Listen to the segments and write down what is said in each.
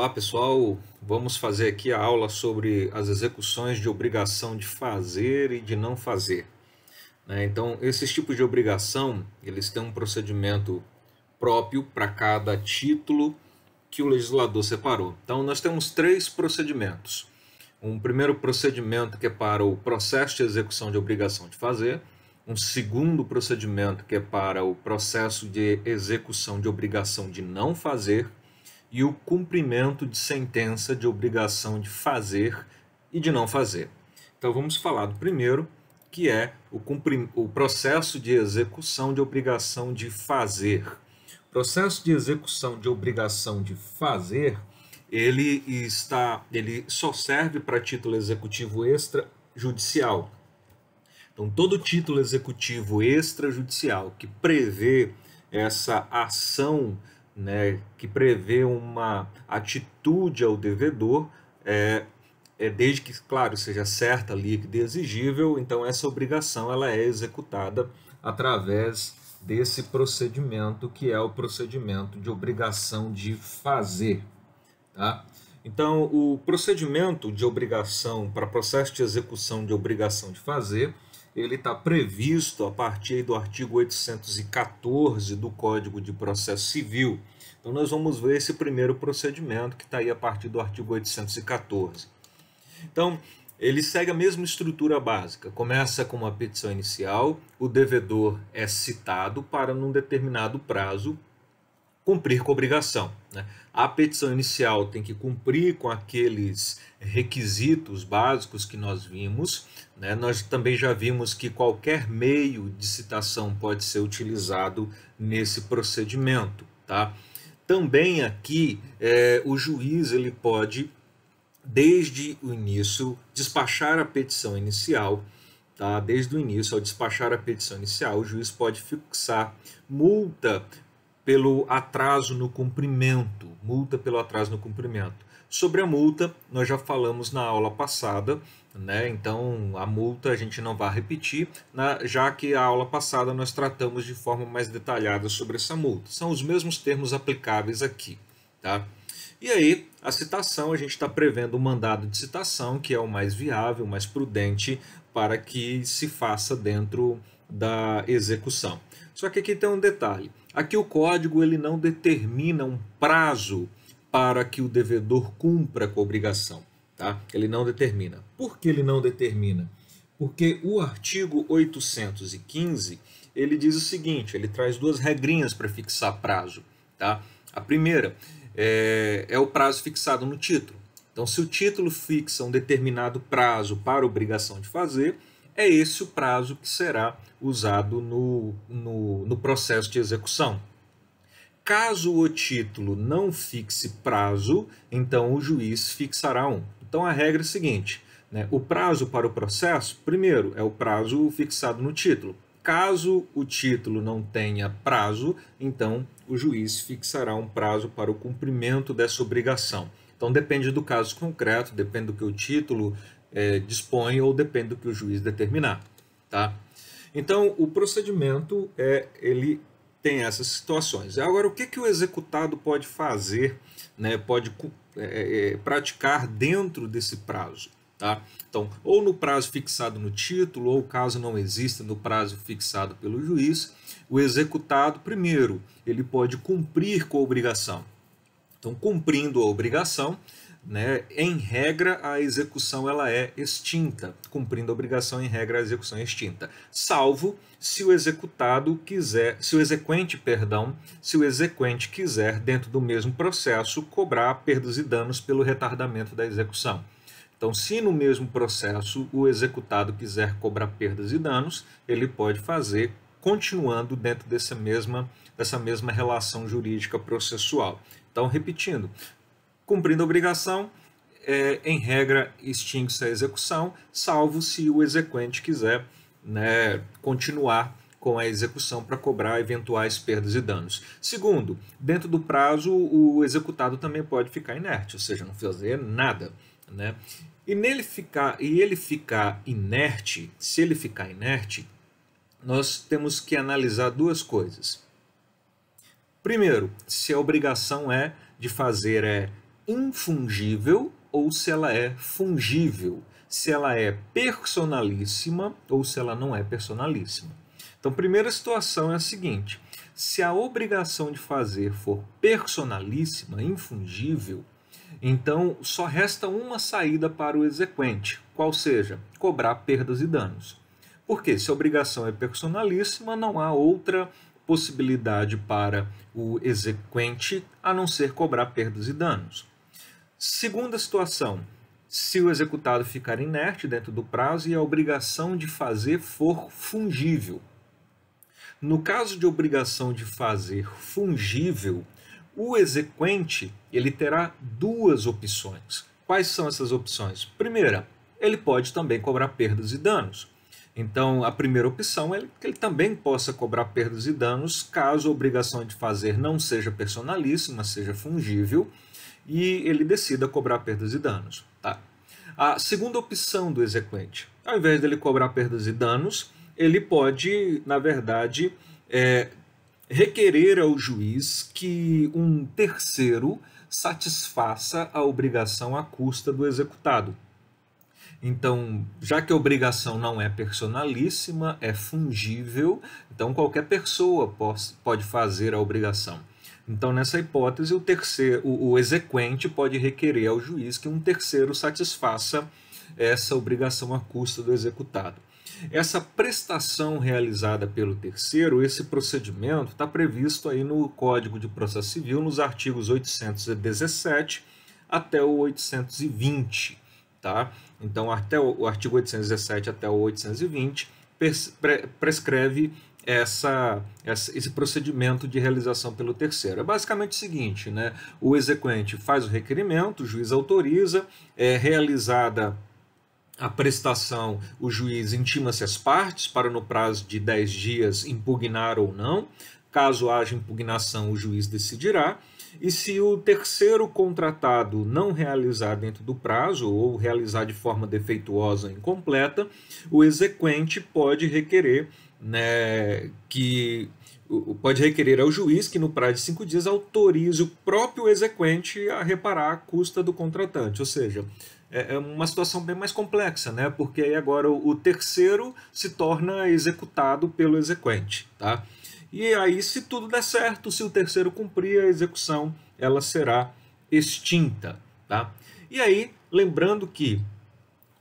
Olá pessoal, vamos fazer aqui a aula sobre as execuções de obrigação de fazer e de não fazer, né? Então, esses tipos de obrigação, eles têm um procedimento próprio para cada título que o legislador separou. Então, nós temos três procedimentos. Um primeiro procedimento que é para o processo de execução de obrigação de fazer, um segundo procedimento que é para o processo de execução de obrigação de não fazer, e o cumprimento de sentença de obrigação de fazer e de não fazer. Então vamos falar do primeiro, que é o processo de execução de obrigação de fazer. O processo de execução de obrigação de fazer, ele só serve para título executivo extrajudicial. Então todo título executivo extrajudicial que prevê essa ação, né, que prevê uma atitude ao devedor, desde que, claro, seja certa, líquida e exigível, então essa obrigação ela é executada através desse procedimento, que é o procedimento de obrigação de fazer. Tá? Então, o procedimento de obrigação para processo de execução de obrigação de fazer, ele está previsto a partir do artigo 814 do Código de Processo Civil. Então, nós vamos ver esse primeiro procedimento que está aí a partir do artigo 814. Então, ele segue a mesma estrutura básica. Começa com uma petição inicial, o devedor é citado para, num determinado prazo, cumprir com a obrigação, né? A petição inicial tem que cumprir com aqueles requisitos básicos que nós vimos, né? Nós também já vimos que qualquer meio de citação pode ser utilizado nesse procedimento, tá? Também aqui o juiz ele pode, desde o início, despachar a petição inicial. Tá? Desde o início, ao despachar a petição inicial, o juiz pode fixar multa pelo atraso no cumprimento. Sobre a multa, nós já falamos na aula passada, né? Então a multa a gente não vai repetir, já que a aula passada nós tratamos de forma mais detalhada sobre essa multa. São os mesmos termos aplicáveis aqui. Tá? E aí, a citação, a gente está prevendo o mandado de citação, que é o mais viável, o mais prudente para que se faça dentro da execução. Só que aqui tem um detalhe. Aqui o código ele não determina um prazo para que o devedor cumpra com a obrigação. Tá? Ele não determina. Por que ele não determina? Porque o artigo 815 ele diz o seguinte, ele traz duas regrinhas para fixar prazo. Tá? A primeira é o prazo fixado no título. Então, se o título fixa um determinado prazo para a obrigação de fazer, é esse o prazo que será usado no processo de execução. Caso o título não fixe prazo, então o juiz fixará um. Então a regra é a seguinte, né? O prazo para o processo, primeiro, é o prazo fixado no título. Caso o título não tenha prazo, então o juiz fixará um prazo para o cumprimento dessa obrigação. Então depende do caso concreto, depende do que o título dispõe ou depende do que o juiz determinar. Tá? Então o procedimento ele tem essas situações. Agora, o que o executado pode fazer, né, pode praticar dentro desse prazo? Tá? Então, ou no prazo fixado no título, ou caso não exista no prazo fixado pelo juiz, o executado, primeiro, ele pode cumprir com a obrigação. Então, cumprindo a obrigação, né, em regra, a execução ela é extinta. Cumprindo a obrigação, em regra, a execução é extinta. Salvo se o executado quiser, se o exequente quiser, dentro do mesmo processo, cobrar perdas e danos pelo retardamento da execução. Então, se no mesmo processo o executado quiser cobrar perdas e danos, ele pode fazer continuando dentro dessa mesma relação jurídica processual. Então, repetindo, cumprindo a obrigação, em regra, extingue-se a execução, salvo se o exequente quiser, né, continuar com a execução para cobrar eventuais perdas e danos. Segundo, dentro do prazo, o executado também pode ficar inerte, ou seja, não fazer nada. Né? E ele ficar inerte, se ele ficar inerte, nós temos que analisar duas coisas. Primeiro, se a obrigação de fazer infungível ou se ela é fungível, se ela é personalíssima ou se ela não é personalíssima. Então, a primeira situação é a seguinte: se a obrigação de fazer for personalíssima, infungível, então só resta uma saída para o exequente, qual seja, cobrar perdas e danos. Porque se a obrigação é personalíssima, não há outra possibilidade para o exequente a não ser cobrar perdas e danos. Segunda situação: se o executado ficar inerte dentro do prazo e a obrigação de fazer for fungível. No caso de obrigação de fazer fungível, o exequente ele terá duas opções. Quais são essas opções? Primeira, ele pode também cobrar perdas e danos. Então, a primeira opção é que ele também possa cobrar perdas e danos caso a obrigação de fazer não seja personalíssima, seja fungível, e ele decida cobrar perdas e danos. Tá? A segunda opção do exequente, ao invés dele cobrar perdas e danos, ele pode, na verdade, requerer ao juiz que um terceiro satisfaça a obrigação à custa do executado. Então, já que a obrigação não é personalíssima, é fungível, então qualquer pessoa pode fazer a obrigação. Então, nessa hipótese, o exequente pode requerer ao juiz que um terceiro satisfaça essa obrigação à custa do executado. Essa prestação realizada pelo terceiro, esse procedimento, está previsto aí no Código de Processo Civil, nos artigos 817 até o 820. Tá? Então, até o artigo 817 até o 820 prescreve esse procedimento de realização pelo terceiro. É basicamente o seguinte, né? O exequente faz o requerimento, o juiz autoriza, é realizada a prestação, o juiz intima-se as partes para no prazo de 10 dias impugnar ou não. Caso haja impugnação, o juiz decidirá. E se o terceiro contratado não realizar dentro do prazo ou realizar de forma defeituosa ou incompleta, o exequente pode requerer, né, pode requerer ao juiz que no prazo de 5 dias autorize o próprio exequente a reparar a custa do contratante. Ou seja, é uma situação bem mais complexa, né? Porque aí agora o terceiro se torna executado pelo exequente, tá? E aí, se tudo der certo, se o terceiro cumprir a execução, ela será extinta, tá? E aí, lembrando que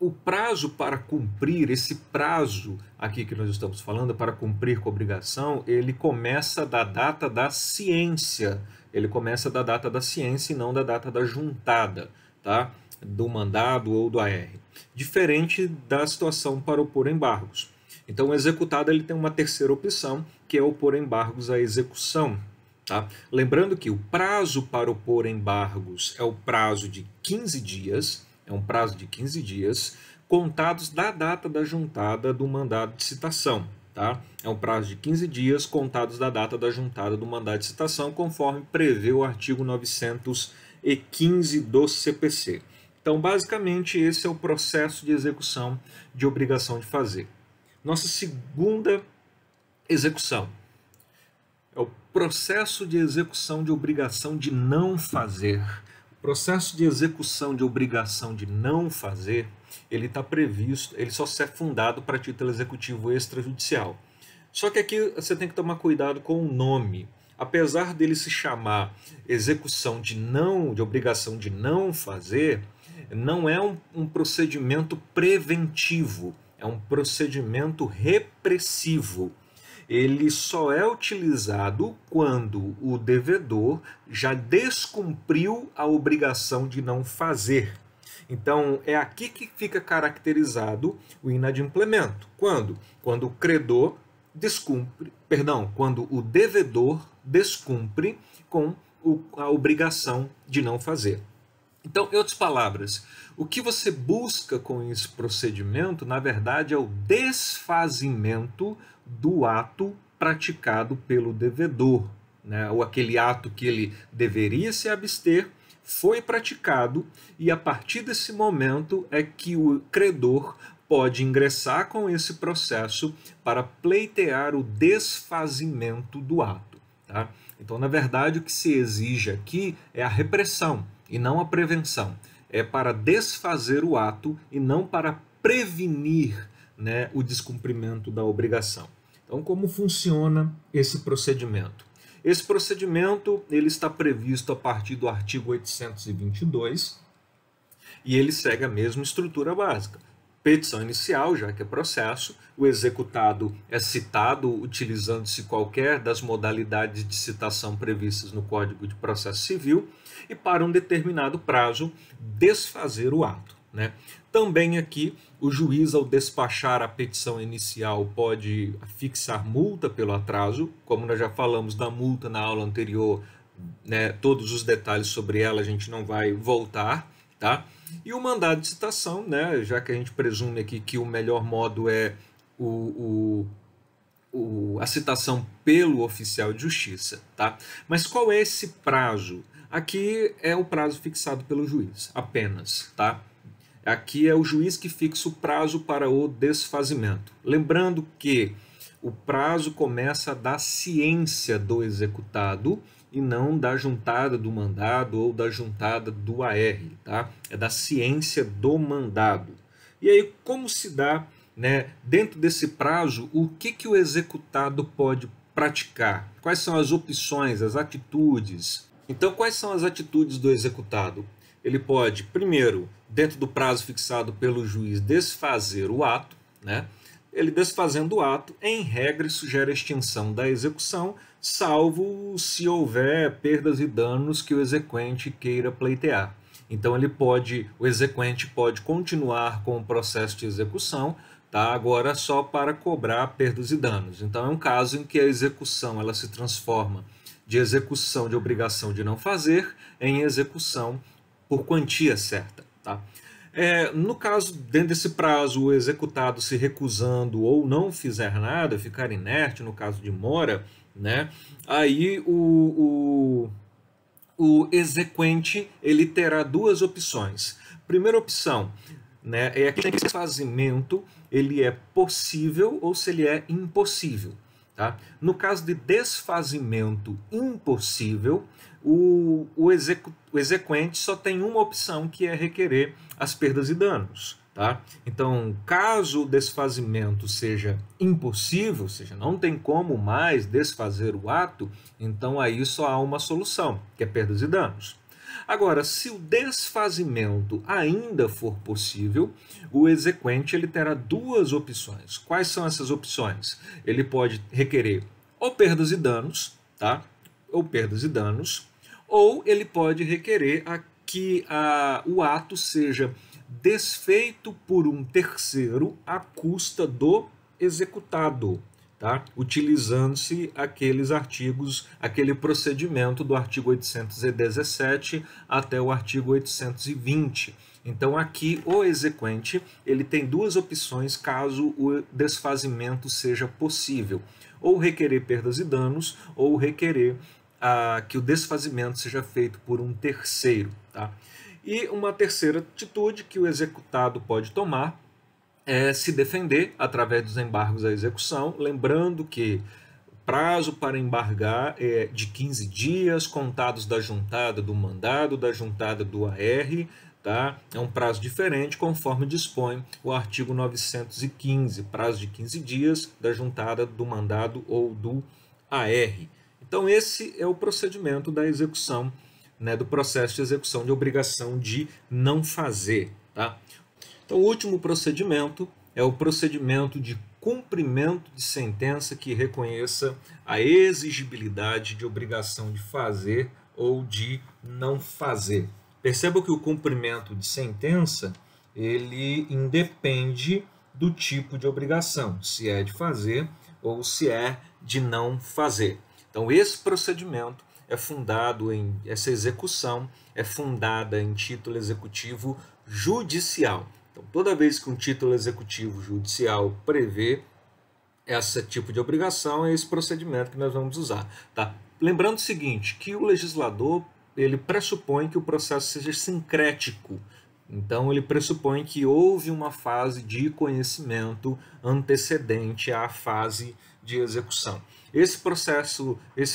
o prazo para cumprir, esse prazo aqui que nós estamos falando, para cumprir com a obrigação, ele começa da data da ciência. Ele começa da data da ciência e não da data da juntada, tá? Do mandado ou do AR. Diferente da situação para opor embargos. Então, o executado ele tem uma terceira opção, que é opor embargos à execução. Tá? Lembrando que o prazo para opor embargos é o prazo de 15 dias, contados da data da juntada do mandado de citação. Tá? É um prazo de 15 dias, contados da data da juntada do mandado de citação, conforme prevê o artigo 915 do CPC. Então, basicamente, esse é o processo de execução de obrigação de fazer. Nossa segunda execução é o processo de execução de obrigação de não fazer. O processo de execução de obrigação de não fazer, ele está previsto, ele só é fundado para título executivo extrajudicial. Só que aqui você tem que tomar cuidado com o nome. Apesar dele se chamar execução de obrigação de não fazer, não é um procedimento preventivo. É um procedimento repressivo. Ele só é utilizado quando o devedor já descumpriu a obrigação de não fazer. Então, é aqui que fica caracterizado o inadimplemento. Quando? Quando o credor quando o devedor descumpre com a obrigação de não fazer. Então, em outras palavras, o que você busca com esse procedimento, na verdade, é o desfazimento do ato praticado pelo devedor, né? Ou aquele ato que ele deveria se abster, foi praticado, e a partir desse momento é que o credor pode ingressar com esse processo para pleitear o desfazimento do ato. Tá? Então, na verdade, o que se exige aqui é a repressão. e não a prevenção. É para desfazer o ato e não para prevenir, né, o descumprimento da obrigação. Então, como funciona esse procedimento? Esse procedimento ele está previsto a partir do artigo 822 e ele segue a mesma estrutura básica. Petição inicial, já que é processo, o executado é citado utilizando-se qualquer das modalidades de citação previstas no Código de Processo Civil e, para um determinado prazo, desfazer o ato, né? Também aqui, o juiz, ao despachar a petição inicial, pode fixar multa pelo atraso, como nós já falamos da multa na aula anterior, né? Todos os detalhes sobre ela a gente não vai voltar, tá? E o mandado de citação, né? Já que a gente presume aqui que o melhor modo é a citação pelo oficial de justiça, tá? Mas qual é esse prazo? Aqui é o prazo fixado pelo juiz, apenas, tá? Aqui é o juiz que fixa o prazo para o desfazimento. Lembrando que o prazo começa da ciência do executado e não da juntada do mandado ou da juntada do AR, tá? É da ciência do mandado. E aí, como se dá, né, dentro desse prazo, o que o executado pode praticar? Quais são as opções, as atitudes? Então, quais são as atitudes do executado? Ele pode, primeiro, dentro do prazo fixado pelo juiz, desfazer o ato, né? Ele desfazendo o ato, em regra, sugere a extinção da execução, salvo se houver perdas e danos que o exequente queira pleitear. Então o exequente pode continuar com o processo de execução, tá? Agora só para cobrar perdas e danos. Então é um caso em que a execução ela se transforma de execução de obrigação de não fazer em execução por quantia certa, tá? No caso, dentro desse prazo, o executado se recusando ou não fizer nada, ficar inerte, no caso de mora, né? Aí o exequente ele terá duas opções. Primeira opção, né, é que o desfazimento ele é possível ou se ele é impossível. Tá? No caso de desfazimento impossível, o exequente só tem uma opção, que é requerer as perdas e danos. Tá? Então, caso o desfazimento seja impossível, ou seja, não tem como mais desfazer o ato, então aí só há uma solução, que é perdas e danos. Agora, se o desfazimento ainda for possível, o exequente ele terá duas opções. Quais são essas opções? Ele pode requerer ou perdas e danos, tá? Ou ele pode requerer que o ato seja desfeito por um terceiro à custa do executado, tá? Utilizando-se aqueles artigos, aquele procedimento do artigo 817 até o artigo 820. Então aqui o exequente ele tem duas opções caso o desfazimento seja possível, ou requerer perdas e danos, ou requerer que o desfazimento seja feito por um terceiro, tá? E uma terceira atitude que o executado pode tomar é se defender através dos embargos à execução, lembrando que o prazo para embargar é de 15 dias, contados da juntada do mandado, da juntada do AR, tá? É um prazo diferente, conforme dispõe o artigo 915, prazo de 15 dias da juntada do mandado ou do AR. Então esse é o procedimento da execução, né, do processo de execução de obrigação de não fazer, tá? Então, o último procedimento é o procedimento de cumprimento de sentença que reconheça a exigibilidade de obrigação de fazer ou de não fazer. Perceba que o cumprimento de sentença ele independe do tipo de obrigação, se é de fazer ou se é de não fazer. Então, esse procedimento essa execução é fundada em título executivo judicial. Então, toda vez que um título executivo judicial prevê esse tipo de obrigação, é esse procedimento que nós vamos usar. Tá? Lembrando o seguinte, que o legislador ele pressupõe que o processo seja sincrético. Então, ele pressupõe que houve uma fase de conhecimento antecedente à fase de execução. Esse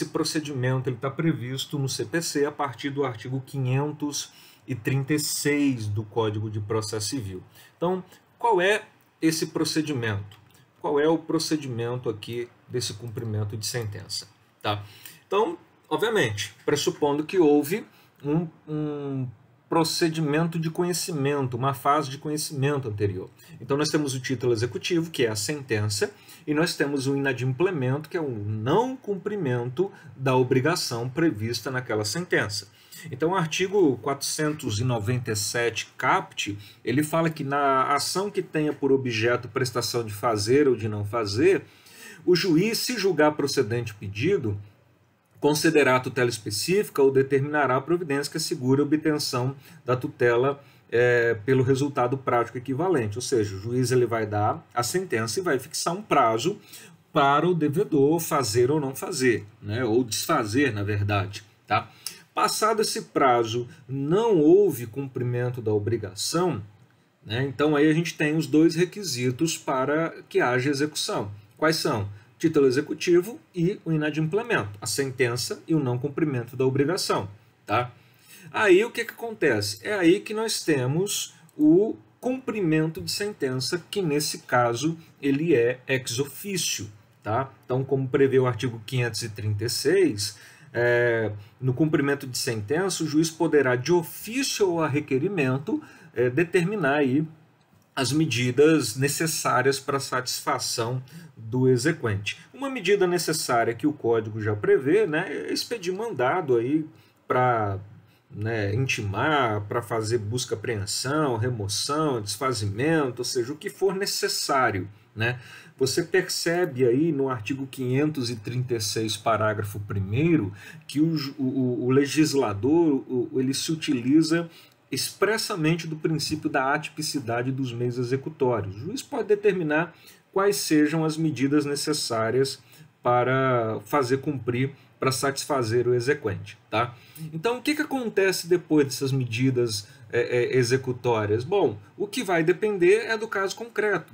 procedimento ele está previsto no CPC a partir do artigo 536 do Código de Processo Civil. Então, qual é esse procedimento? Qual é o procedimento aqui desse cumprimento de sentença? Tá? Então, obviamente, pressupondo que houve um procedimento de conhecimento, uma fase de conhecimento anterior. Então, nós temos o título executivo, que é a sentença, e nós temos o inadimplemento, que é o não cumprimento da obrigação prevista naquela sentença. Então, o artigo 497 caput, ele fala que na ação que tenha por objeto prestação de fazer ou de não fazer, o juiz, se julgar procedente o pedido, concederá a tutela específica ou determinará a providência que assegure a obtenção da tutela pelo resultado prático equivalente. Ou seja, o juiz ele vai dar a sentença e vai fixar um prazo para o devedor fazer ou não fazer, né? Ou desfazer, na verdade. Tá? Passado esse prazo, não houve cumprimento da obrigação, né? Então aí a gente tem os dois requisitos para que haja execução. Quais são? Título executivo e o inadimplemento, a sentença e o não cumprimento da obrigação. Tá? Aí o que acontece? É aí que nós temos o cumprimento de sentença, que nesse caso ele é ex officio. Tá? Então, como prevê o artigo 536, no cumprimento de sentença, o juiz poderá, de ofício ou a requerimento, determinar aí as medidas necessárias para a satisfação do exequente. Uma medida necessária que o Código já prevê, né, é expedir mandado aí para intimar, para fazer busca, apreensão, remoção, desfazimento, ou seja, o que for necessário. Né? Você percebe aí no artigo 536, parágrafo 1º, que o legislador ele se utiliza expressamente do princípio da atipicidade dos meios executórios. O juiz pode determinar quais sejam as medidas necessárias para fazer cumprir, para satisfazer o exequente. Tá? Então, o que acontece depois dessas medidas executórias? Bom, o que vai depender é do caso concreto.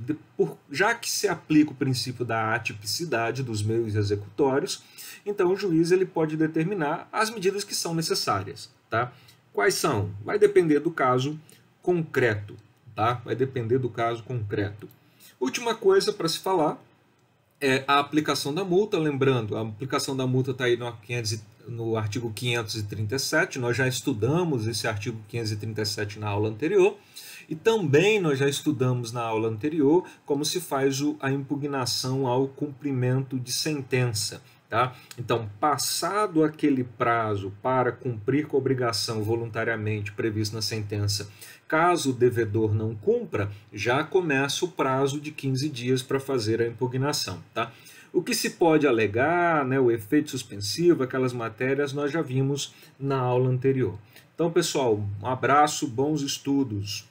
Já que se aplica o princípio da atipicidade dos meios executórios, então o juiz ele pode determinar as medidas que são necessárias. Tá? Quais são? Vai depender do caso concreto. Tá? Vai depender do caso concreto. Última coisa para se falar é a aplicação da multa. Lembrando, a aplicação da multa está aí no artigo 537, nós já estudamos esse artigo 537 na aula anterior, e também nós já estudamos na aula anterior como se faz a impugnação ao cumprimento de sentença. Tá? Então, passado aquele prazo para cumprir com a obrigação voluntariamente prevista na sentença, caso o devedor não cumpra, já começa o prazo de 15 dias para fazer a impugnação. Tá? O que se pode alegar, né, o efeito suspensivo, aquelas matérias, nós já vimos na aula anterior. Então, pessoal, um abraço, bons estudos.